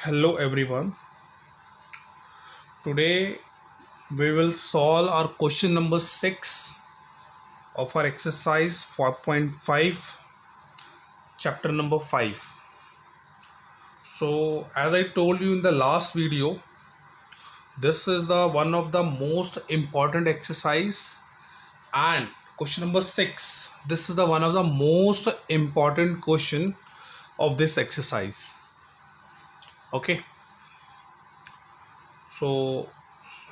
Hello everyone. Today we will solve our question number 6 of our exercise 4.5 chapter number 5. So as I told you in the last video, this is the one of the most important exercise, and question number 6, this is the one of the most important question of this exercise. Okay, so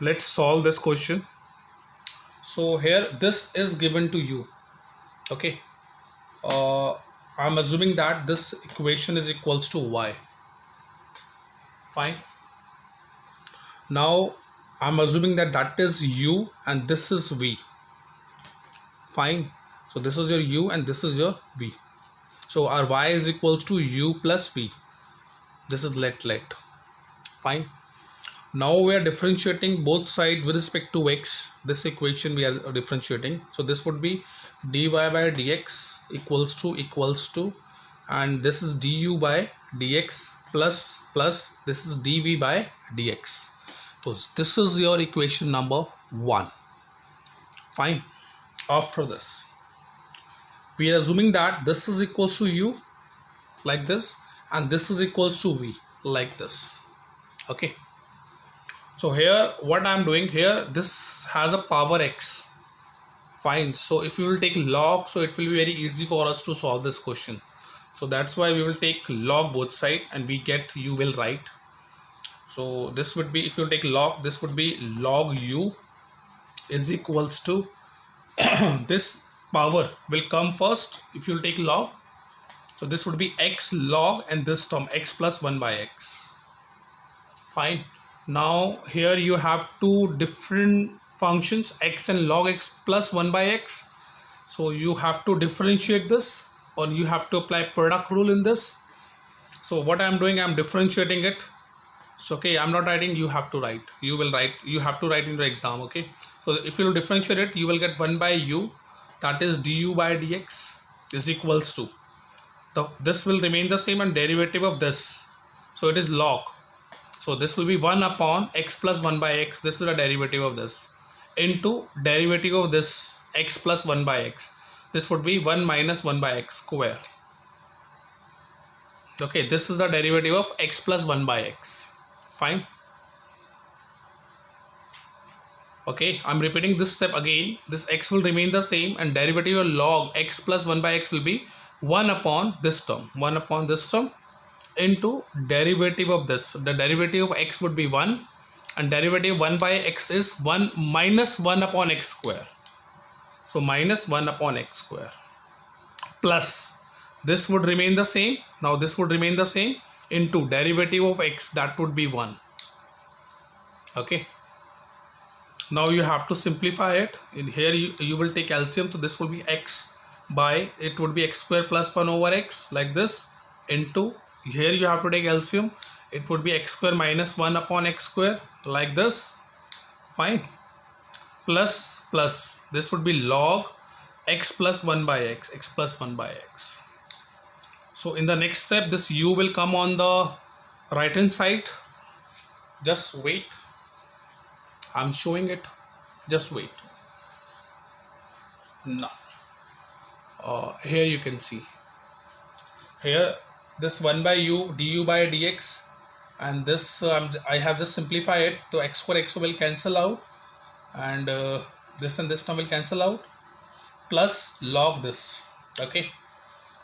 let's solve this question. So here this is given to you. Okay, I'm assuming that this equation is equals to y. Fine. Now I'm assuming that that is u and this is v. Fine. So this is your u and this is your v. So our y is equals to u plus v. This is let. Fine. Now we are differentiating both sides with respect to x. This equation we are differentiating. So this would be dy by dx equals to, and this is du by dx plus this is dv by dx. So this is your equation number 1. Fine. After this, we are assuming that this is equals to u like this and this is equals to v like this. Okay. So here what I am doing here, this has a power x. Fine. So if you will take log, so it will be very easy for us to solve this question. So that's why we will take log both sides and we get u will write. So this would be, if you take log, this would be log u is equals to this power will come first if you will take log. So this would be x log and this term x plus 1 by x. Fine. Now here you have two different functions, x and log x plus 1 by x. So you have to differentiate this, or you have to apply product rule in this. So what I am doing, I am differentiating it. So okay, I am not writing, you have to write, you will write, you have to write in the exam. Okay, so if you will differentiate it, you will get 1 by u, that is du by dx is equals to this will remain the same and derivative of this, so it is log. So this will be 1 upon x plus 1 by x, this is a derivative of this, into derivative of this x plus 1 by x, this would be 1 minus 1 by x square. Okay, this is the derivative of x plus 1 by x. Fine. Okay, I'm repeating this step again. This x will remain the same and derivative of log x plus 1 by x will be 1 upon this term, 1 upon this term into derivative of this. The derivative of x would be 1 and derivative 1 by x is 1 minus 1 upon x square. So minus 1 upon x square plus this would remain the same. Now this would remain the same into derivative of x, that would be 1. Okay. Now you have to simplify it. In here you will take LCM, so this will be x by, it would be x square plus 1 over x like this, into here you have to take LCM, it would be x square minus 1 upon x square like this. Fine. Plus this would be log x plus 1 by x, x plus 1 by x. So in the next step, this u will come on the right hand side. Just wait, I'm showing it, just wait. Now here you can see, here this 1 by u du by dx, and this I have just simplified it. So x square will cancel out, and this and this term will cancel out, plus log this. Okay,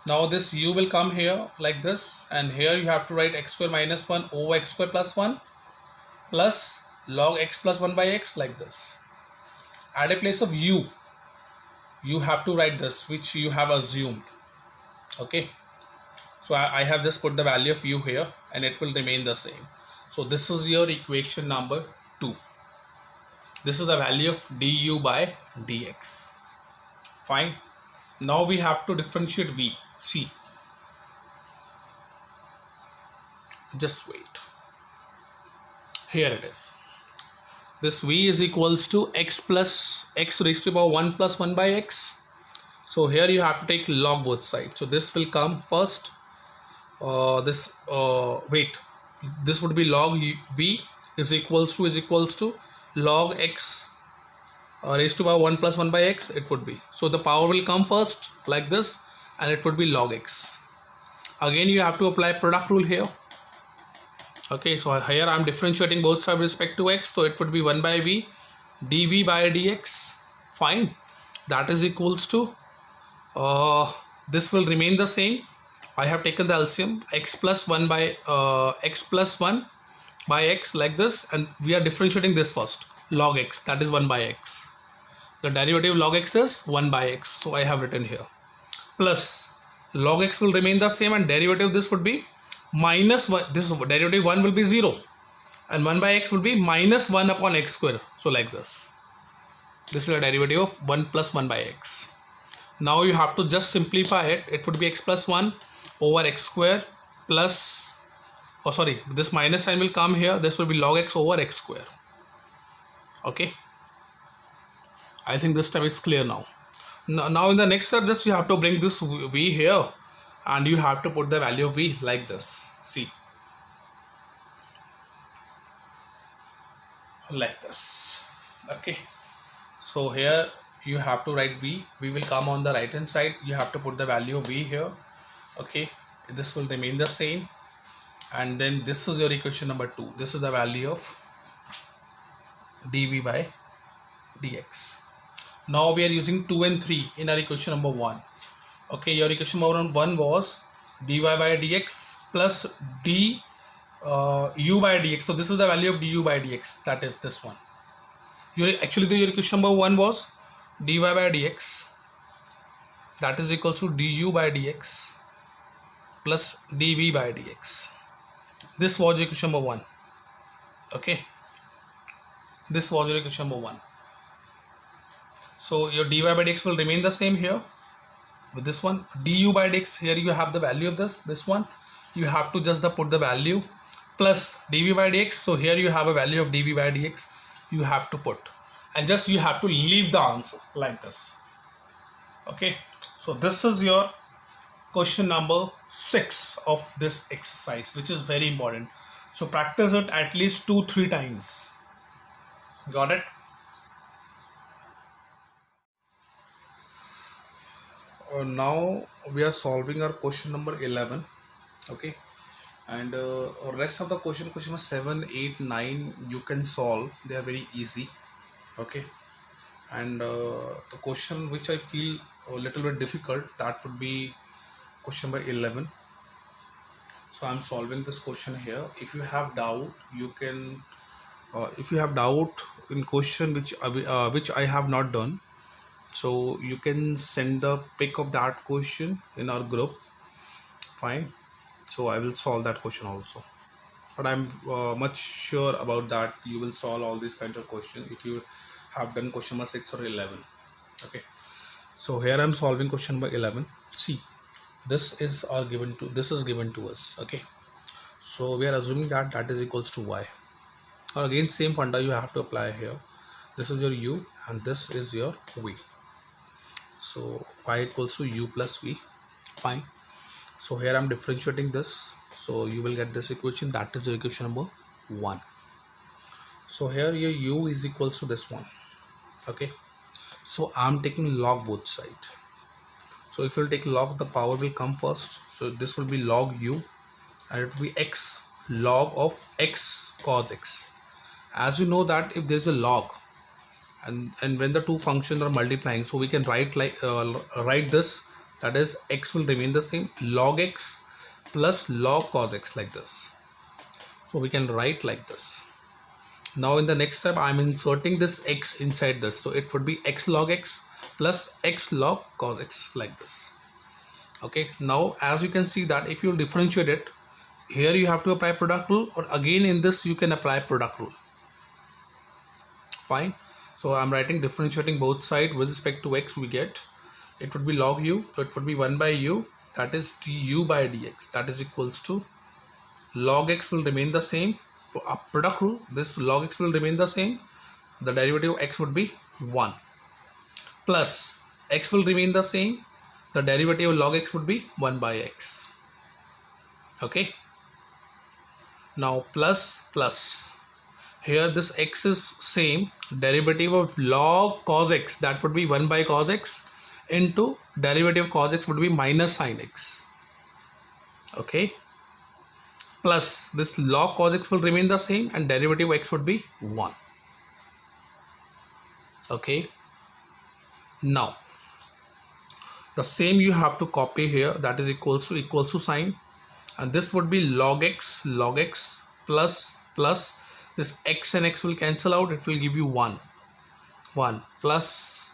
now this u will come here like this, and here you have to write x square minus 1 over x square plus 1 plus log x plus 1 by x like this. At a place of u, you have to write this which you have assumed. Okay, so I have just put the value of u here and it will remain the same. So this is your equation number 2. This is the value of du by dx. Fine. Now we have to differentiate v. See, just wait, here it is. This v is equals to x plus x raised to the power 1 plus 1 by x. So here you have to take log both sides. So this will come first, wait, this would be log v is equals to log x raised to power 1 plus 1 by x. It would be, so the power will come first like this, and it would be log x. Again you have to apply product rule here. Okay, so here I'm differentiating both sides with respect to x, so it would be 1 by v dv by dx. Fine, that is equals to this will remain the same. I have taken the LCM, x plus 1 by x like this, and we are differentiating this first. Log x, that is 1 by x. The derivative of log x is 1 by x, so I have written here. Plus log x will remain the same, and derivative of this would be minus 1. This derivative 1 will be 0, and 1 by x will be minus 1 upon x square. So like this. This is a derivative of 1 plus 1 by x. Now you have to just simplify it. It would be x plus 1 over x square plus, oh sorry, this minus sign will come here. This will be log x over x square. Okay, I think this step is clear now. Now in the next step, this you have to bring this v here, and you have to put the value of v like this. See, like this. Okay, so here you have to write v will come on the right hand side. You have to put the value of v here. Okay, this will remain the same, and then this is your equation number 2. This is the value of dv by dx. Now we are using 2 and 3 in our equation number 1. Okay, your equation number 1 was dy by dx plus du by dx. So this is the value of du by dx, that is this one. Your equation number 1 was dy by dx, that is equal to du by dx plus dv by dx. This was equation number 1. Okay, this was your equation number 1. So your dy by dx will remain the same here with this one. Du by dx, here you have the value of this one. You have to just put the value plus dv by dx. So here you have a value of dv by dx. You have to put, and just you have to leave the answer like this. Okay, so this is your question number 6 of this exercise, which is very important. So practice it at least 2-3 times. Got it? Now we are solving our question number 11. Okay, and rest of the question number 7, 8, 9 you can solve. They are very easy. Okay, and the question which I feel a little bit difficult, that would be question number 11. So I'm solving this question here. If you have doubt, you can if you have doubt in question which I have not done, so you can send the pic of that question in our group. Fine, so I will solve that question also, but I'm much sure about that you will solve all these kinds of questions if you have done question number 6 or 11. Okay, so here I'm solving question number 11. See, this is given to us. Okay, so we are assuming that that is equals to y. Again, same funda you have to apply here. This is your u and this is your v. So y equals to u plus v. Fine, so here I'm differentiating this, so you will get this equation, that is your equation number 1. So here your u is equals to this one. Okay, so I'm taking log both sides. So if you take log, the power will come first. So this will be log u, and it will be x log of x cos x. As you know that if there is a log, and when the two functions are multiplying, so we can write like write this, that is x will remain the same, log x plus log cos x, like this. So we can write like this. Now in the next step, I'm inserting this x inside this, so it would be x log x plus x log cos x, like this. Okay, now as you can see that if you differentiate it, here you have to apply product rule, or again in this you can apply product rule. Fine, so I'm writing differentiating both sides with respect to x, we get it would be log u, so it would be 1 by u, that is du by dx, that is equals to log x will remain the same, product rule, this log x will remain the same, the derivative of x would be 1, plus x will remain the same, the derivative of log x would be 1 by x. Okay, Now plus plus. Here this x is same, derivative of log cos x, that would be 1 by cos x, into derivative of cos x would be minus sin x. Okay, plus this log cos x will remain the same and derivative of x would be 1. Okay, now the same you have to copy here, that is equals to sign, and this would be log x plus plus this x and x will cancel out, it will give you 1 plus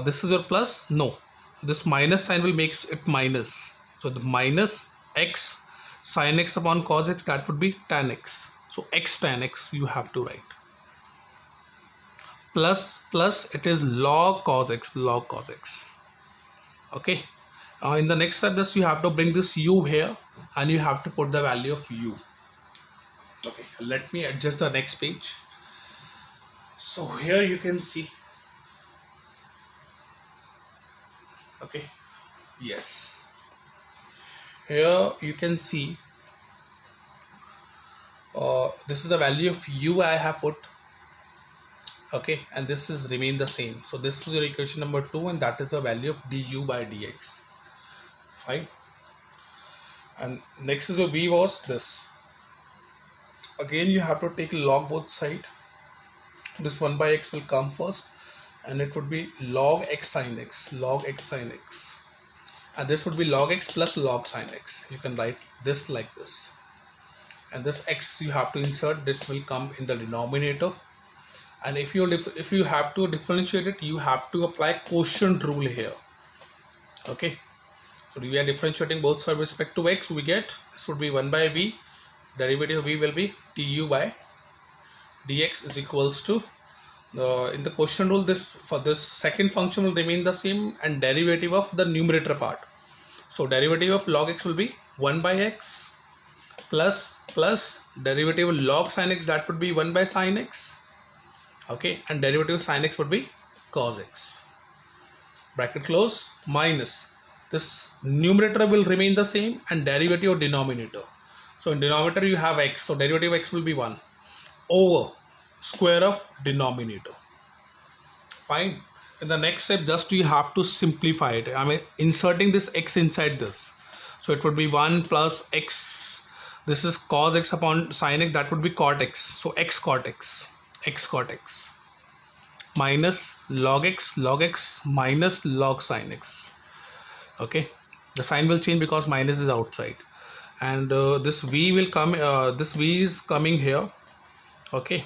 this is your plus, no, this minus sign will makes it minus, so the minus x sin x upon cos x, that would be tan x, so x tan x you have to write, plus plus it is log cos x. Okay, in the next step this you have to bring this u here and you have to put the value of u. Okay, let me adjust the next page. So here you can see, okay, yes, here you can see this is the value of u I have put. Okay, and this is remain the same, so this is your equation number 2 and that is the value of du by dx. Fine, and next is your v was this. Again you have to take log both side, this 1 by x will come first and it would be log x sin x, and this would be log x plus log sin x. You can write this like this, and this x you have to insert, this will come in the denominator, and if you have to differentiate it, you have to apply quotient rule here. Okay, so we are differentiating both sides with respect to x, we get this would be 1 by v, derivative of v will be du by dx is equals to in the quotient rule, this for this second function will remain the same and derivative of the numerator part, so derivative of log x will be 1 by x plus derivative of log sin x, that would be 1 by sin x. Okay, and derivative of sin x would be cos x, bracket close, minus this numerator will remain the same and derivative of denominator. So in denominator you have x, so derivative of x will be 1 over square of denominator. Fine. In the next step just you have to simplify it. I mean inserting this x inside this, so it would be 1 plus x, this is cos x upon sin x, that would be cot x, so x cot x minus log x minus log sin x. Okay, the sign will change because minus is outside, and this v will come, this v is coming here. Okay,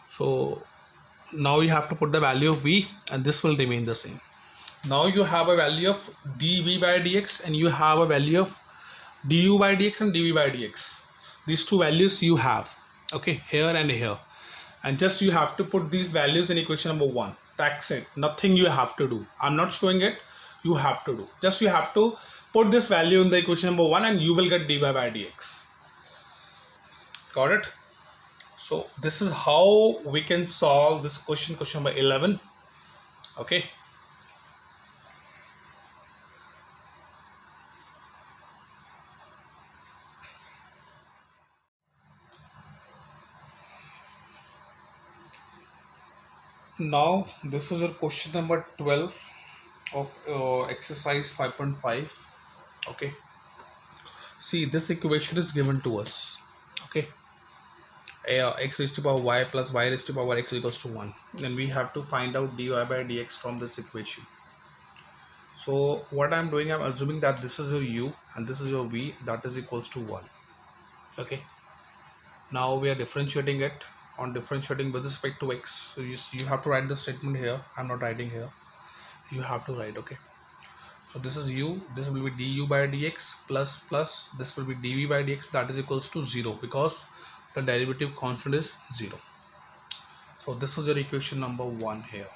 so now you have to put the value of v and this will remain the same. Now you have a value of dv by dx and you have a value of du by dx and dv by dx. These two values you have, okay, here and here, and just you have to put these values in equation number 1. That's it, nothing you have to do. I'm not showing it, you have to do, just you have to put this value in the equation number 1 and you will get dy by dx. Got it? So this is how we can solve this question number 11. Okay, now this is your question number 12 of exercise 5.5. okay, see this equation is given to us. Okay, x raised to power y plus y raised to power x equals to 1, then we have to find out dy by dx from this equation. So what I'm doing, I'm assuming that this is your u and this is your v, that is equals to 1. Okay, now we are differentiating it, on differentiating with respect to x, so you have to write the statement here. I'm not writing here, you have to write. Okay, so this is u, this will be du by dx plus this will be dv by dx, that is equals to 0 because the derivative constant is 0. So this is your equation number 1 here.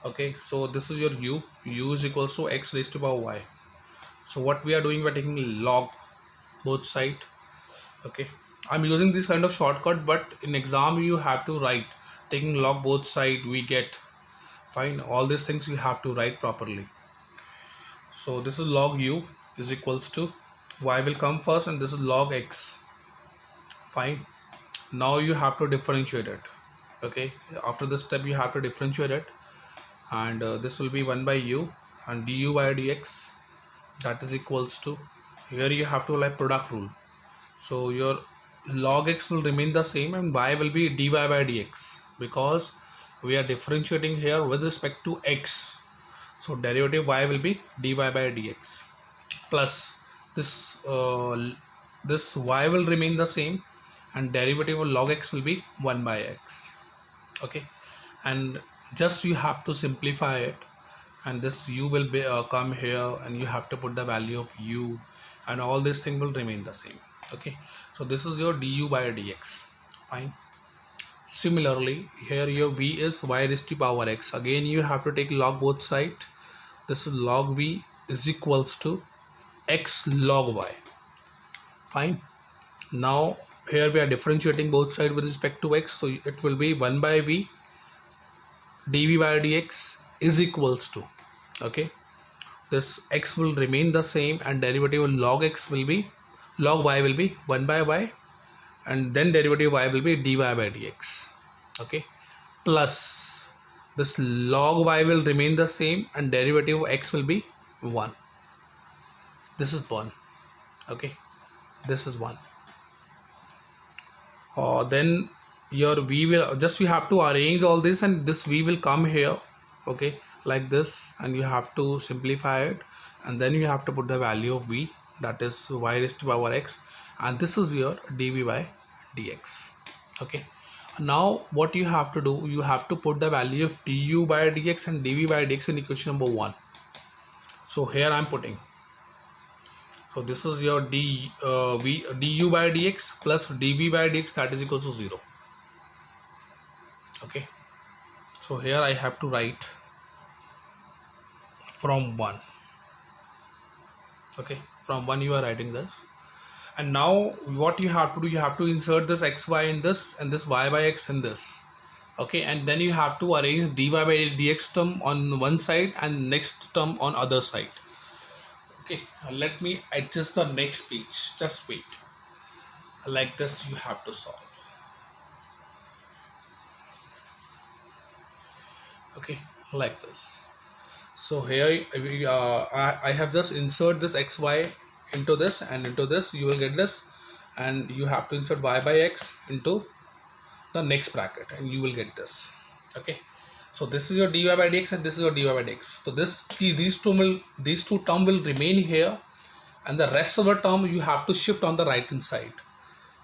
Okay, so this is your u is equals to x raised to power y. So what we are doing, we are taking log both side. Okay, I'm using this kind of shortcut, but in exam you have to write taking log both side, we get, fine, all these things you have to write properly. So this is log u is equals to, y will come first and this is log x Fine. Now you have to differentiate it. Okay, after this step you have to differentiate it, and this will be 1 by u, and du by dx, that is equals to, here you have to apply product rule. So your log x will remain the same and y will be dy by dx, because we are differentiating here with respect to x. So derivative y will be dy by dx, plus this y will remain the same, and derivative of log x will be 1 by x. Okay, and just you have to simplify it, and this u will be come here, and you have to put the value of u, and all this thing will remain the same. Okay, so this is your du by dx. Fine. Similarly, here your v is y raised to power x. Again you have to take log both sides. This is log v is equals to x log y. Fine. Now here we are differentiating both sides with respect to x, so it will be 1 by v dv by dx is equals to, okay, this x will remain the same, and derivative of log x will be, log y will be 1 by y, and then derivative y will be dy by dx. Okay, plus this log y will remain the same, and derivative of x will be 1. This is 1. Okay, this is 1. Then your v will, just you have to arrange all this, and this v will come here, okay, like this, and you have to simplify it, and then you have to put the value of v, that is y raised to power x, and this is your dv by dx. Okay, now what you have to do, you have to put the value of du by dx and dv by dx in equation number 1. So here I am putting, so this is your du by dx plus dv by dx, that is equals to 0. Okay, so here I have to write from 1. Okay, from 1 you are writing this, and now what you have to do, you have to insert this xy in this, and this y by x in this. Okay, and then you have to arrange dy by dx term on one side and next term on other side. Okay, let me adjust the next page, just wait. Like this you have to solve. Okay, like this. So here I have just insert this xy into this, and into this you will get this, and you have to insert y by x into the next bracket, and you will get this. Okay, so this is your dy by dx, and this is your dy by dx. So these two term will remain here, and the rest of the term you have to shift on the right hand side.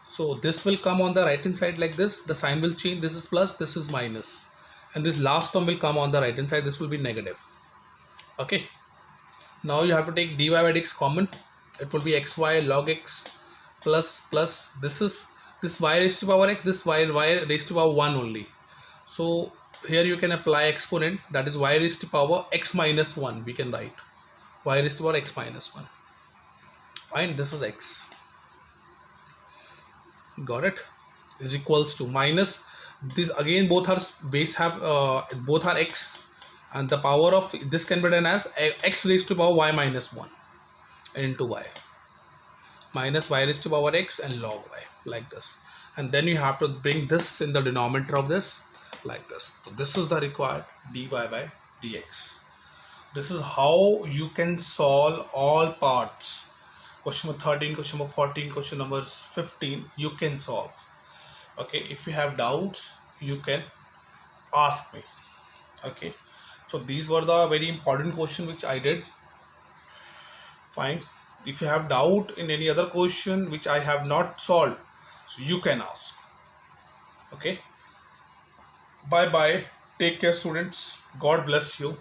So this will come on the right hand side like this, the sign will change, this is plus, this is minus, and this last term will come on the right hand side, this will be negative. Okay, now you have to take dy by dx common, it will be xy log x plus this is this y raised to power x, this y raised to power 1 only. So here you can apply exponent, that is y raised to power x minus 1, we can write y raised to power x minus 1. Fine, this is x, got it, is equals to minus this, again both are base have both are x, and the power of this can be done as x raised to power y minus 1 into y, minus y raised to power x and log y, like this, and then you have to bring this in the denominator of this, like this. So this is the required dy by dx. This is how you can solve all parts. Question number 13, question number 14, question number 15 you can solve. Okay, if you have doubts you can ask me. Okay, so these were the very important question which I did. Fine, if you have doubt in any other question which I have not solved, so you can ask. Okay, bye bye, take care students, God bless you.